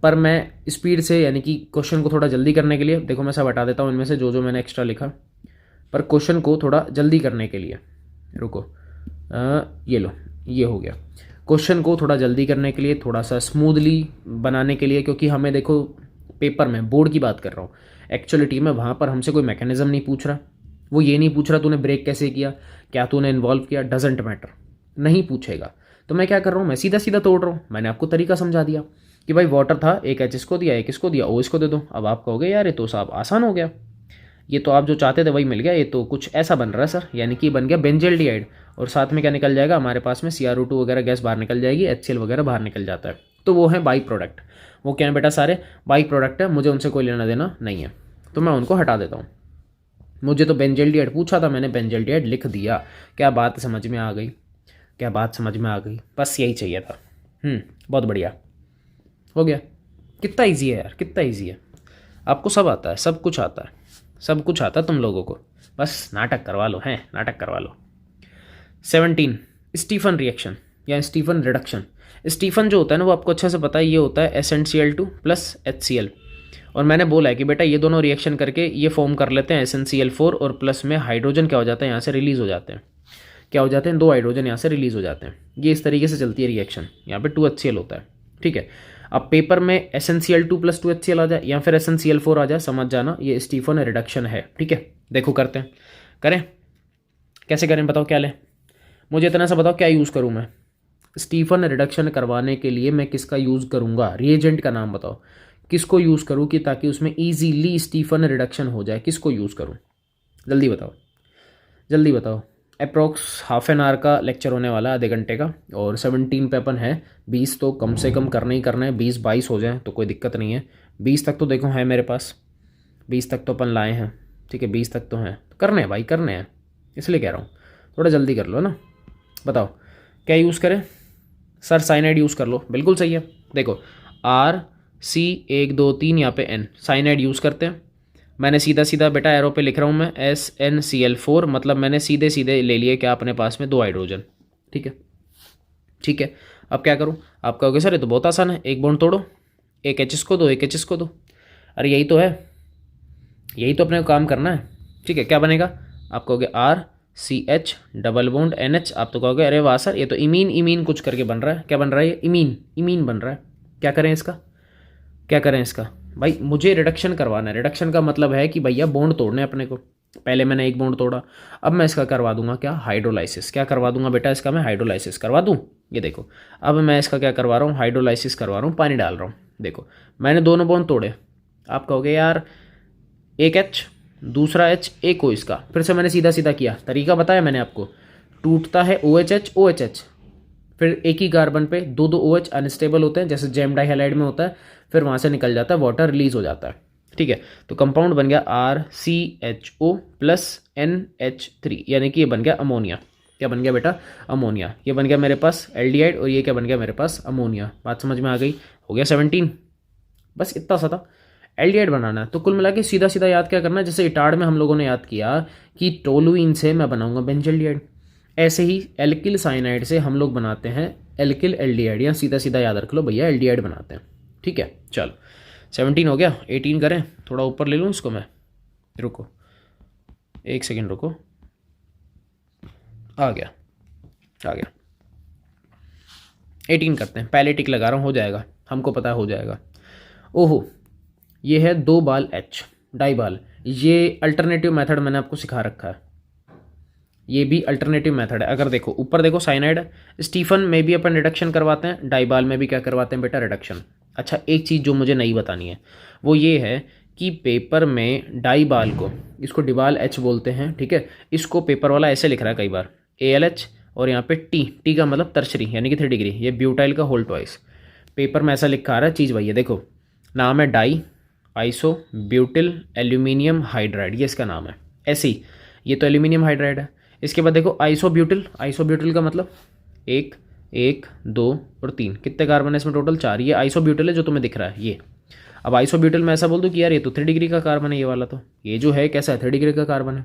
पर मैं स्पीड से यानी कि क्वेश्चन को थोड़ा जल्दी करने के लिए, देखो मैं सब हटा देता हूँ इनमें से जो जो मैंने एक्स्ट्रा लिखा, पर क्वेश्चन को थोड़ा जल्दी करने के लिए, रुको, ये लो, ये हो गया। क्वेश्चन को थोड़ा जल्दी करने के लिए, थोड़ा सा स्मूथली बनाने के लिए, क्योंकि हमें देखो पेपर में, बोर्ड की बात कर रहा हूँ, एक्चुअलिटी में वहाँ पर हमसे कोई मैकेनिज्म नहीं पूछ रहा। वो ये नहीं पूछ रहा तूने ब्रेक कैसे किया, क्या तूने इन्वॉल्व किया, डजेंट मैटर, नहीं पूछेगा। तो मैं क्या कर रहा हूँ, मैं सीधा सीधा तोड़ रहा हूँ। मैंने आपको तरीका समझा दिया कि भाई वाटर था, एक H इसको दिया, एक इसको दिया, O इसको दे दो। अब आप कहोगे यार ये तो साहब आसान हो गया, ये तो आप जो चाहते थे वही मिल गया, ये तो कुछ ऐसा बन रहा है सर, यानी कि बन गया बेंजल्डिहाइड, और साथ में क्या निकल जाएगा हमारे पास में, CrO2 वगैरह गैस बाहर निकल जाएगी, HCl वगैरह बाहर निकल जाता है। तो वो है बाई प्रोडक्ट। वो क्या है बेटा, सारे बाई प्रोडक्ट है, मुझे उनसे कोई लेना देना नहीं है, तो मैं उनको हटा देता हूँ। मुझे तो बेंजल्डिहाइड पूछा था, मैंने बेंजल्डिहाइड लिख दिया। क्या बात समझ में आ गई, क्या बात समझ में आ गई, बस यही चाहिए था। बहुत बढ़िया हो गया। कितना ईजी है यार, कितना ईजी है। आपको सब आता है, सब कुछ आता है, सब कुछ आता है तुम लोगों को, बस नाटक करवा लो, हैं नाटक करवा लो। 17 स्टीफन रिएक्शन या स्टीफन रिडक्शन। स्टीफन जो होता है ना, वो आपको अच्छे से पता है, ये होता है SnCl2 प्लस HCl। और मैंने बोला है कि बेटा ये दोनों रिएक्शन करके ये फॉर्म कर लेते हैं SnCl4, और प्लस में हाइड्रोजन क्या हो जाता है, यहाँ से रिलीज हो जाते हैं। क्या हो जाते हैं, 2 हाइड्रोजन यहाँ से रिलीज हो जाते हैं। ये इस तरीके से चलती है रिएक्शन। यहाँ पे 2 HCl होता है, ठीक है। अब पेपर में SnCl2 प्लस 2 HCl आ जाए या फिर SnCl4 आ जाए, समझ जाना ये स्टीफन रिडक्शन है, ठीक है। देखो करते हैं, करें, कैसे करें बताओ, क्या लें, मुझे इतना सा बताओ क्या यूज़ करूँ मैं। स्टीफन रिडक्शन करवाने के लिए मैं किसका यूज़ करूँगा, रिएजेंट का नाम बताओ, किसको यूज़ करूँ कि ताकि उसमें ईजीली स्टीफन रिडक्शन हो जाए, किसको यूज़ करूँ, जल्दी बताओ, जल्दी बताओ। अप्रॉक्स हाफ एन आवर का लेक्चर होने वाला है, आधे घंटे का, और 17 पे अपन है, 20 तो कम से कम करना ही करना है, 20-22 हो जाए तो कोई दिक्कत नहीं है। 20 तक तो देखो है मेरे पास, 20 तक तो अपन लाए हैं, ठीक है, 20 तक तो हैं, करने हैं भाई, करने हैं, इसलिए कह रहा हूँ थोड़ा जल्दी कर लो ना। बताओ क्या यूज़ करें सर, साइनाइड यूज़ कर लो, बिल्कुल सही है। देखो RC1 2 3 यहाँ पे N, साइनाइड यूज़ करते हैं। मैंने सीधा सीधा बेटा एरो पे लिख रहा हूँ मैं SnCl4, मतलब मैंने सीधे सीधे ले लिए क्या अपने पास में 2 हाइड्रोजन, ठीक है, ठीक है। अब क्या करूँ, आप कहोगे सर ये तो बहुत आसान है, एक बॉन्ड तोड़ो, एक H इसको दो, एक H इसको दो। अरे यही तो है, यही तो अपने को काम करना है, ठीक है। क्या बनेगा, आप कहोगे RCH डबल बॉन्ड NH, आप तो कहोगे अरे वाह सर ये तो इमीन इमीन कुछ करके बन रहा है। क्या बन रहा है, ये इमीन इमीन बन रहा है। क्या करें इसका, क्या करें इसका, भाई मुझे रिडक्शन करवाना है। रिडक्शन का मतलब है कि भैया बॉन्ड तोड़ने अपने को। पहले मैंने एक बॉन्ड तोड़ा, अब मैं इसका करवा दूंगा क्या, हाइड्रोलाइसिस। क्या करवा दूंगा बेटा, इसका मैं हाइड्रोलाइसिस करवा दूं। ये देखो अब मैं इसका क्या करवा रहा हूँ, हाइड्रोलाइसिस करवा रहा हूँ, पानी डाल रहा हूँ। देखो मैंने दोनों बॉन्ड तोड़े, आप कहोगे यार एक H दूसरा H, एक O इसका। फिर से मैंने सीधा सीधा किया, तरीका बताया मैंने आपको, टूटता है OHH OHH, फिर एक ही कार्बन पे 2 OH अनस्टेबल होते हैं, जैसे जेम डाइहैलाइड में होता है, फिर वहाँ से निकल जाता है वाटर, रिलीज हो जाता है, ठीक है। तो कंपाउंड बन गया RCHO प्लस NH3, यानी कि ये बन गया अमोनिया। क्या बन गया बेटा, अमोनिया। ये बन गया मेरे पास एल्डिहाइड, और ये क्या बन गया मेरे पास, अमोनिया। बात समझ में आ गई, हो गया 17, बस इतना सा था, एल्डिहाइड बनाना है। तो कुल मिला के सीधा सीधा याद क्या करना है, जैसे इटार्ड में हम लोगों ने याद किया कि टोलुइन से मैं बनाऊंगा बेंजल्डिहाइड, ऐसे ही एल्किल साइनाइड से हम लोग बनाते हैं एल्किल एल्डिहाइड, या सीधा सीधा याद रख लो भैया एल्डिहाइड बनाते हैं, ठीक है। चलो 17 हो गया, 18 करें, थोड़ा ऊपर ले लूँ इसको मैं, रुको 1 सेकेंड रुको, आ गया आ गया। 18 करते हैं, पहले टिक लगा रहा हूँ, हो जाएगा, हमको पता हो जाएगा। ओहो ये है 2 बाल H डाई बाल, ये अल्टरनेटिव मेथड मैंने आपको सिखा रखा है, ये भी अल्टरनेटिव मेथड है। अगर देखो ऊपर देखो साइनाइड, स्टीफन में भी अपन रिडक्शन करवाते हैं, डाइबाल में भी क्या करवाते हैं बेटा, रिडक्शन। अच्छा एक चीज़ जो मुझे नहीं बतानी है वो ये है कि पेपर में डाइबाल को, इसको डिबाल H बोलते हैं, ठीक है। इसको पेपर वाला ऐसे लिख रहा है कई बार ALH, और यहाँ पे टी का मतलब टर्शरी यानी कि 3 डिग्री, ये ब्यूटाइल का होल ट्वाइस। पेपर में ऐसा लिखा आ रहा है चीज़, भैया देखो नाम है diisobutylaluminium hydride, ये इसका नाम है ऐसे ही। ये तो एल्यूमिनियम हाइड्राइड है। इसके बाद देखो आइसो ब्यूटिल, आइसो ब्यूटिल का मतलब एक, एक, दो और तीन, कितने कार्बन है इसमें टोटल? 4। ये आइसो ब्यूटिल है जो तुम्हें दिख रहा है ये। अब आइसो ब्यूटिल में ऐसा बोल दूँ कि यार ये तो 3 डिग्री का कार्बन है, ये वाला तो, ये जो है कैसा है 3 डिग्री का कार्बन है,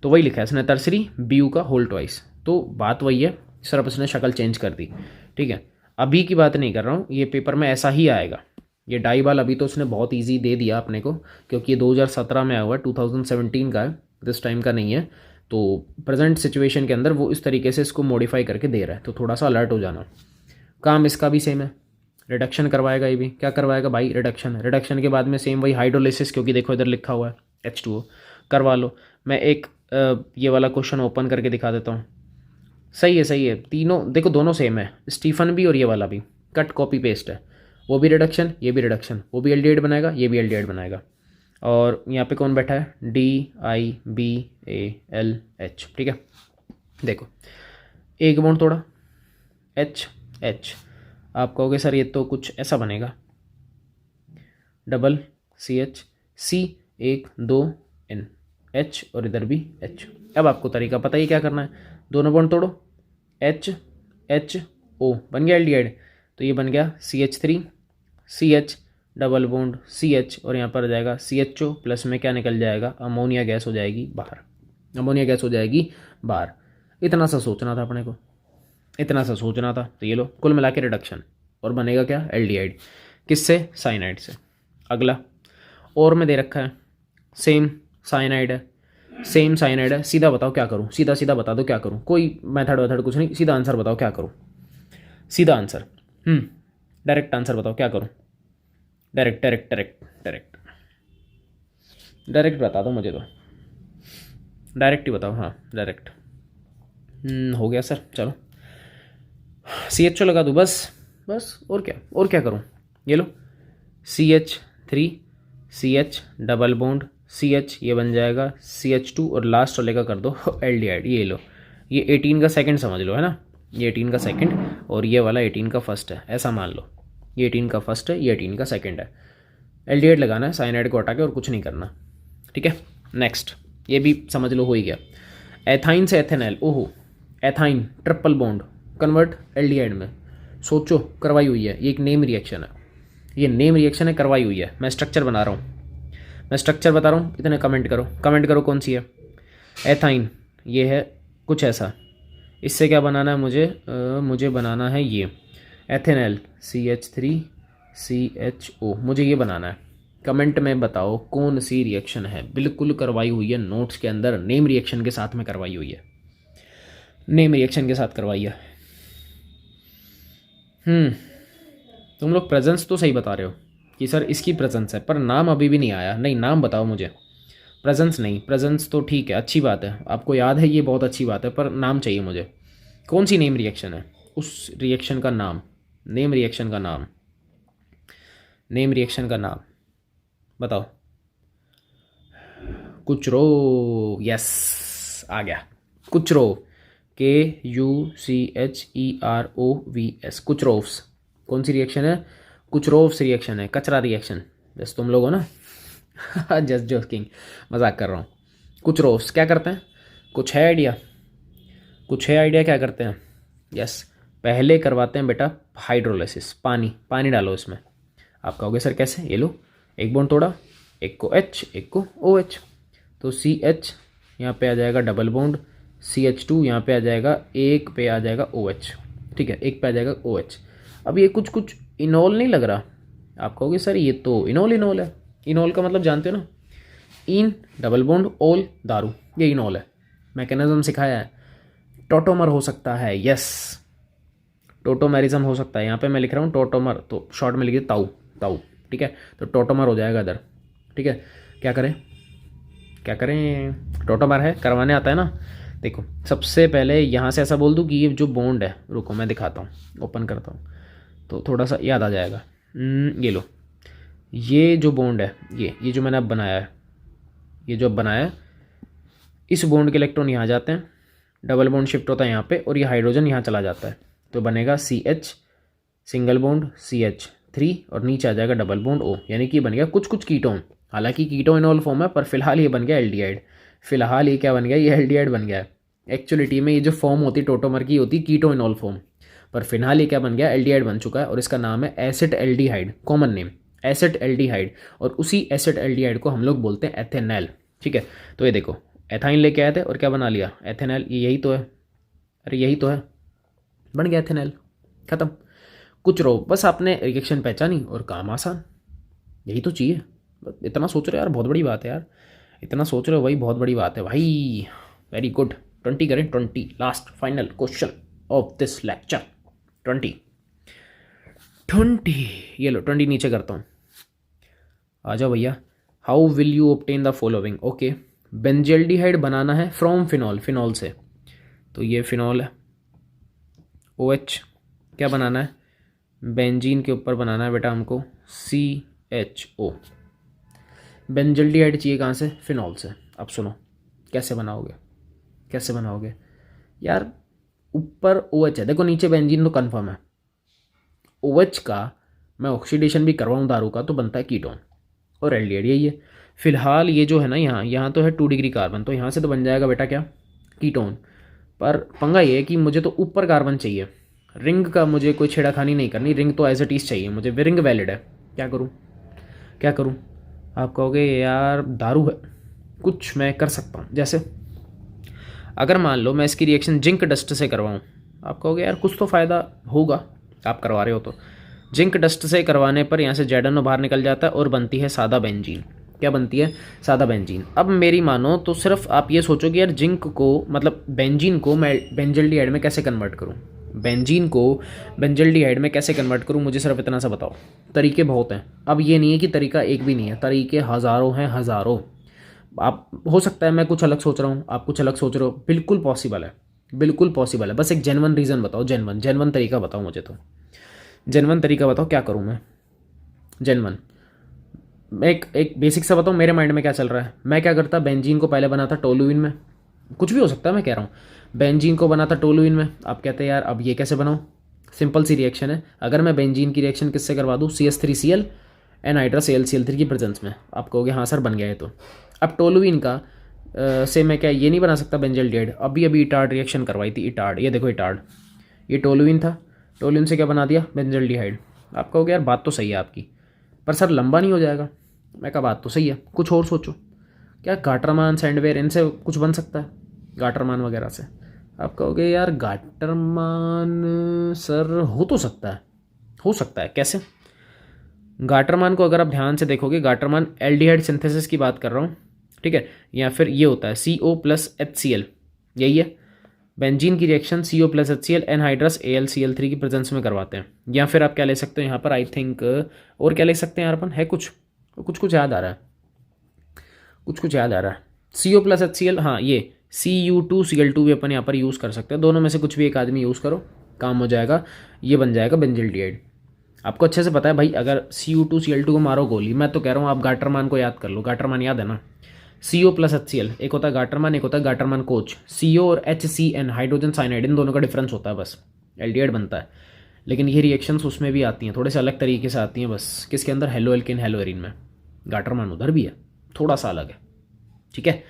तो वही लिखा है इसने टर्सरी BU का होल ट्वाइस। तो बात वही है, सिर्फ इसने शक्ल चेंज कर दी, ठीक है। अभी की बात नहीं कर रहा हूँ, ये पेपर में ऐसा ही आएगा। ये डाई बाल अभी तो उसने बहुत इजी दे दिया अपने को, क्योंकि ये 2017 में आया हुआ है, 2017 का है, दिस टाइम का नहीं है। तो प्रेजेंट सिचुएशन के अंदर वो इस तरीके से इसको मॉडिफाई करके दे रहा है, तो थोड़ा सा अलर्ट हो जाना। काम इसका भी सेम है, रिडक्शन करवाएगा ये भी। क्या करवाएगा भाई? रिडक्शन। रिडक्शन के बाद में सेम वही हाइड्रोलिसिस, क्योंकि देखो इधर लिखा हुआ है H2O, करवा लो। मैं एक ये वाला क्वेश्चन ओपन करके दिखा देता हूँ। सही है, सही है, तीनों देखो दोनों सेम है, स्टीफन भी और ये वाला भी, कट कॉपी पेस्ट है। वो भी रिडक्शन, ये भी रिडक्शन, वो भी एल्डिहाइड बनाएगा, ये भी एल्डिहाइड बनाएगा। और यहाँ पे कौन बैठा है? DIBALH, ठीक है। देखो एक बॉन्ड तोड़ा, H H, आप कहोगे सर ये तो कुछ ऐसा बनेगा, double CH C 1 2 N H और इधर भी H। अब आपको तरीका पता ही क्या करना है, दोनों बॉन्ड तोड़ो, HO बन गया एल्डिहाइड। तो ये बन गया CH3 CH double bond CH, और यहाँ पर आ जाएगा CHO प्लस में क्या निकल जाएगा? अमोनिया गैस हो जाएगी बाहर, अमोनिया गैस हो जाएगी बाहर। इतना सा सोचना था अपने को, इतना सा सोचना था। तो ये लो कुल मिला के रिडक्शन, और बनेगा क्या? एल्डिहाइड। किससे? साइनाइड से। अगला और में दे रखा है, सेम साइनाइड है, सेम साइनाइड है। सीधा बताओ क्या करूँ? सीधा सीधा बता दो क्या करूँ, कोई मेथड वेथड कुछ नहीं, सीधा आंसर बताओ क्या करूँ, सीधा आंसर। डायरेक्ट आंसर बताओ क्या करूँ? Direct direct direct direct direct बता दो मुझे, तो डायरेक्ट ही बताओ। हाँ डायरेक्ट। हो गया सर, चलो CHO लगा दूँ बस, बस और क्या, और क्या करूँ? ये लो CH3 CH double bond CH, ये बन जाएगा CH2 और लास्ट वाले का कर दो एल्डिहाइड। ये लो, ये 18 का सेकंड समझ लो, है ना, ये 18 का सेकंड और ये वाला 18 का फर्स्ट है, ऐसा मान लो। ये 18 का फर्स्ट है, ये 18 का सेकंड है। एल्डिहाइड लगाना है साइनाइड को हटा के, और कुछ नहीं करना, ठीक है। नेक्स्ट, ये भी समझ लो हो ही गया। एथाइन से एथेनॉल, ओहो ethyne triple bond convert aldehyde में, सोचो करवाई हुई है, ये एक नेम रिएक्शन है, ये नेम रिएक्शन है, करवाई हुई है। मैं स्ट्रक्चर बना रहा हूँ, मैं स्ट्रक्चर बता रहा हूँ, इतने कमेंट करो, कमेंट करो कौन सी है। एथाइन ये है कुछ ऐसा, इससे क्या बनाना है मुझे? मुझे बनाना है ये एथेनॉल CH3 CHO, मुझे ये बनाना है। कमेंट में बताओ कौन सी रिएक्शन है, बिल्कुल करवाई हुई है नोट्स के अंदर, नेम रिएक्शन के साथ में करवाई हुई है, नेम रिएक्शन के साथ करवाई है। तुम लोग प्रेजेंस तो सही बता रहे हो कि सर इसकी प्रेजेंस है, पर नाम अभी भी नहीं आया। नहीं नाम बताओ मुझे, प्रेजेंस नहीं, प्रेजेंस तो ठीक है, अच्छी बात है, आपको याद है ये बहुत अच्छी बात है, पर नाम चाहिए मुझे। कौन सी नेम रिएक्शन है, उस रिएक्शन का नाम, नेम रिएक्शन का नाम, नेम रिएक्शन का नाम बताओ। कुचरो, यस आ गया, कुचरो, KUCHEROVS, कुचरोव्स। कौन सी रिएक्शन है? कुचरोव्स रिएक्शन है, कचरा रिएक्शन, जैसे तुम लोग हो ना जस्ट जोकिंग, मजाक कर रहा हूँ। कुचरोव्स क्या करते हैं? कुछ है आइडिया? कुछ है आइडिया क्या करते हैं? यस, पहले करवाते हैं बेटा हाइड्रोलिसिस, पानी, पानी डालो इसमें। आप कहोगे सर कैसे? ये लो, एक बॉन्ड तोड़ा, एक को H एक को OH, तो CH यहाँ पे आ जाएगा डबल बॉन्ड, CH2 यहाँ पे आ जाएगा, एक पे आ जाएगा OH, ठीक है, एक पे आ जाएगा OH। अब ये कुछ कुछ इनॉल नहीं लग रहा? आप कहोगे सर ये तो इनॉल इनॉल है। इनॉल का मतलब जानते हो ना, इन डबल बॉन्ड ओल दारू, ये इनॉल है। मैकेनिज्म सिखाया है। टोटोमर हो सकता है, यस टोटोमेरिज्म हो सकता है। यहाँ पे मैं लिख रहा हूँ टोटोमर, तो शॉर्ट में लिखिए ताऊ, ताऊ, ठीक है, तो टोटोमर हो जाएगा इधर, ठीक है। क्या करें, क्या करें? टोटोमर है, करवाने आता है ना। देखो सबसे पहले यहाँ से ऐसा बोल दूँ कि ये जो बॉन्ड है, रुको मैं दिखाता हूँ, ओपन करता हूँ तो थोड़ा सा याद आ जाएगा। ये लो, ये जो बॉन्ड है, ये जो मैंने अब बनाया है, ये जो अब बनाया है, इस बॉन्ड के इलेक्ट्रॉन यहाँ जाते हैं, डबल बॉन्ड शिफ्ट होता है यहाँ पे, और ये हाइड्रोजन यहाँ चला जाता है, तो बनेगा CH सिंगल बॉन्ड CH, 3 और नीचे आ जाएगा डबल बॉन्ड O, यानी कि बन गया कुछ कुछ कीटोन। हालांकि कीटोइनॉल फॉर्म है, पर फिलहाल ये बन गया एल्डिहाइड। फिलहाल ये क्या बन गया, ये एल्डिहाइड बन गया है। एक्चुअलिटी में ये जो फॉर्म होती टोटोमर की होती कीटोइनॉल फॉर्म, पर फिलहाल ये क्या बन गया, एल्डिहाइड बन चुका है। और इसका नाम है acid aldehyde, common name acid aldehyde. और उसी एसिड एल्डिहाइड को हम लोग बोलते हैं एथेनॉल। ठीक है, तो ये देखो एथाइन लेके आए थे और क्या बना लिया, एथेनॉल। यही तो है, अरे यही तो है, बन गया एथेनॉल, खत्म। कुछ रो, बस आपने रिएक्शन पहचानी और काम आसान, यही तो चाहिए। इतना सोच रहे हो यार, बहुत बड़ी बात है यार, इतना सोच रहे हो भाई, बहुत बड़ी बात है भाई। Very good. 20 करें, 20 last final question of this lecture. 20 ये लो 20 नीचे करता हूँ, आ जाओ भैया। How will you obtain the following. Okay, benzaldehyde बनाना है फ्रॉम फिनॉल, फिनॉल से, तो ये फिनॉल है। OH क्या बनाना है, बेंजीन के ऊपर बनाना है बेटा हमको, CHO। बेंजल्डिहाइड चाहिए कहाँ से, फिनॉल से। अब सुनो कैसे बनाओगे, कैसे बनाओगे यार। ऊपर OH है, देखो नीचे बेंजीन तो कन्फर्म है। OH का मैं ऑक्सीडेशन भी करवाऊँ दारू का तो बनता है कीटोन, और एल्डिहाइड यही है। फिलहाल ये जो है ना, यहाँ तो है 2 डिग्री कार्बन, तो यहाँ से तो बन जाएगा बेटा क्या, कीटोन। पर पंगा ये है कि मुझे तो ऊपर कार्बन चाहिए, रिंग का मुझे कोई छेड़ाखानी नहीं करनी, रिंग तो एज इट इज़ चाहिए मुझे, रिंग वैलिड है। क्या करूँ, क्या करूँ। आप कहोगे यार दारू है, कुछ मैं कर सकता हूँ। जैसे अगर मान लो मैं इसकी रिएक्शन जिंक डस्ट से करवाऊँ, आप कहोगे यार कुछ तो फ़ायदा होगा, आप करवा रहे हो तो। जिंक डस्ट से करवाने पर यहाँ से ZnO बाहर निकल जाता है और बनती है सादा बेंजीन। क्या बनती है, सादा बेंजीन। अब मेरी मानो तो सिर्फ आप ये सोचो कि यार जिंक को, मतलब बेंजीन को मैं बेंजल्डिहाइड में कैसे कन्वर्ट करूँ, बेंजीन को बेंजल्डिहाइड में कैसे कन्वर्ट करूँ, मुझे सिर्फ इतना सा बताओ। तरीके बहुत हैं, अब ये नहीं है कि तरीका एक भी नहीं है, तरीके हज़ारों हैं, हज़ारों। आप, हो सकता है मैं कुछ अलग सोच रहा हूँ, आप कुछ अलग सोच रहे हो, बिल्कुल पॉसिबल है, बिल्कुल पॉसिबल है। बस एक जेन्युइन रीज़न बताओ, जेन्युइन तरीका बताओ मुझे, तो जेन्युइन तरीका बताओ, क्या करूँ मैं जेन्युइन। मैं एक बेसिक सा बताऊँ मेरे माइंड में क्या चल रहा है। मैं क्या करता, बेंजीन को पहले बनाता टोलुइन में, कुछ भी हो सकता है मैं कह रहा हूँ, बेंजीन को बनाता टोलुइन में। आप कहते हैं यार अब ये कैसे बनाऊँ, सिंपल सी रिएक्शन है। अगर मैं बेंजीन की रिएक्शन किससे करवा दूँ, CH3Cl एनहाइड्रस AlCl3 की प्रेजेंस में, आप कहोगे हाँ सर बन गया है। तो अब टोलुइन का से मैं क्या ये नहीं बना सकता बेंजल्डिहाइड। अभी इटार्ड रिएक्शन करवाई थी, इटार्ड, ये देखो इटार्ड, ये टोलुइन था, टोलुइन से क्या बना दिया, बेंजल्डिहाइड। आप कहोगे यार बात तो सही है आपकी, पर सर लंबा नहीं हो जाएगा। मैं कहा बात तो सही है, कुछ और सोचो। क्या गाटरमान, सैंडवेयर, इनसे कुछ बन सकता है, गाटरमान वगैरह से। आप कहोगे यार गाटरमान सर हो तो सकता है, हो सकता है कैसे। गाटरमान को अगर आप ध्यान से देखोगे, गाटरमान एल्डिहाइड सिंथेसिस की बात कर रहा हूँ, ठीक है। या फिर ये होता है CO+HCl, यही है। बेंजीन की रिएक्शन CO+HCl एनहाइड्रस AlCl3 की प्रेजेंस में करवाते हैं। या फिर आप क्या ले सकते हो यहाँ पर, आई थिंक और क्या ले सकते हैं यार अपन, है कुछ कुछ याद आ रहा है, कुछ याद आ रहा है। CO+HCl, हाँ ये Cu2Cl2 भी अपन यहाँ पर यूज़ कर सकते हैं। दोनों में से कुछ भी एक आदमी यूज़ करो, काम हो जाएगा, ये बन जाएगा बेंजल्डिहाइड। आपको अच्छे से पता है भाई, अगर Cu2Cl2 को मारो गोली, मैं तो कह रहा हूँ आप गाटरमान को याद कर लो। गाटरमान याद है ना, CO+HCl, एक होता है गाटरमान, एक होता है गाटरमान कोच। CO और HCN हाइड्रोजन साइनाइड, इन दोनों का डिफरेंस होता है, बस एल्डिहाइड बनता है। लेकिन ये रिएक्शंस उसमें भी आती हैं, थोड़े से अलग तरीके से आती हैं बस। किसके अंदर, हेलो एल्केन हेलो एरिन में। गाटरमान उधर भी है, थोड़ा सा अलग है, ठीक है।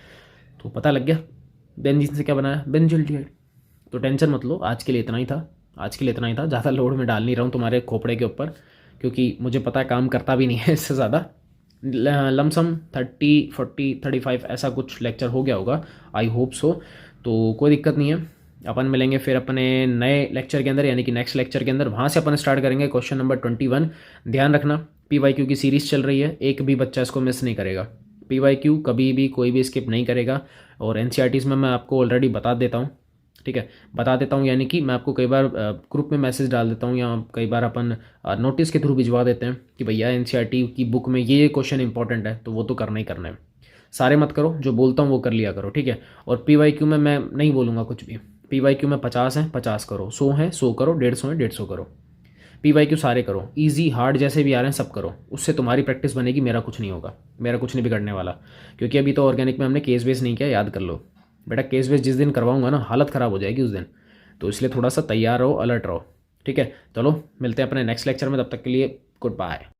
तो पता लग गया बेंजीन से क्या बनाया, बेंजल्डिहाइड। तो टेंशन मत लो, आज के लिए इतना ही था, आज के लिए इतना ही था। ज़्यादा लोड में डाल नहीं रहा हूँ तुम्हारे खोपड़े के ऊपर, क्योंकि मुझे पता है काम करता भी नहीं है इससे ज़्यादा। लमसम 30, 40, 35 ऐसा कुछ लेक्चर हो गया होगा, आई होप सो। तो कोई दिक्कत नहीं है, अपन मिलेंगे फिर अपने नए लेक्चर के अंदर, यानी कि नेक्स्ट लेक्चर के अंदर। वहाँ से अपन स्टार्ट करेंगे क्वेश्चन नंबर 21। ध्यान रखना PYQ की सीरीज़ चल रही है, एक भी बच्चा इसको मिस नहीं करेगा। PYQ कभी भी कोई भी स्किप नहीं करेगा। और NCERTs में मैं आपको ऑलरेडी बता देता हूँ, ठीक है, बता देता हूँ, यानी कि मैं आपको कई बार ग्रुप में मैसेज डाल देता हूँ, या कई बार अपन नोटिस के थ्रू भिजवा देते हैं कि भैया NCERT की बुक में ये क्वेश्चन इंपॉर्टेंट है, तो वो तो करना ही करना है। सारे मत करो, जो बोलता हूँ वो कर लिया करो, ठीक है। और PYQ में मैं नहीं बोलूँगा कुछ भी। PYQ में 50 हैं 50 करो, 100 हैं 100 करो, 150 हैं 150 करो। PYQ सारे करो, ईजी हार्ड जैसे भी आ रहे हैं सब करो, उससे तुम्हारी प्रैक्टिस बनेगी, मेरा कुछ नहीं होगा, मेरा कुछ नहीं बिगड़ने वाला। क्योंकि अभी तो ऑर्गेनिक में हमने केस बेस नहीं किया, याद कर लो बेटा। केस बेस जिस दिन करवाऊंगा ना, हालत ख़राब हो जाएगी उस दिन, तो इसलिए थोड़ा सा तैयार रहो, अलर्ट रहो, ठीक है। चलो मिलते हैं अपने नेक्स्ट लेक्चर में, तब तक के लिए गुड बाय।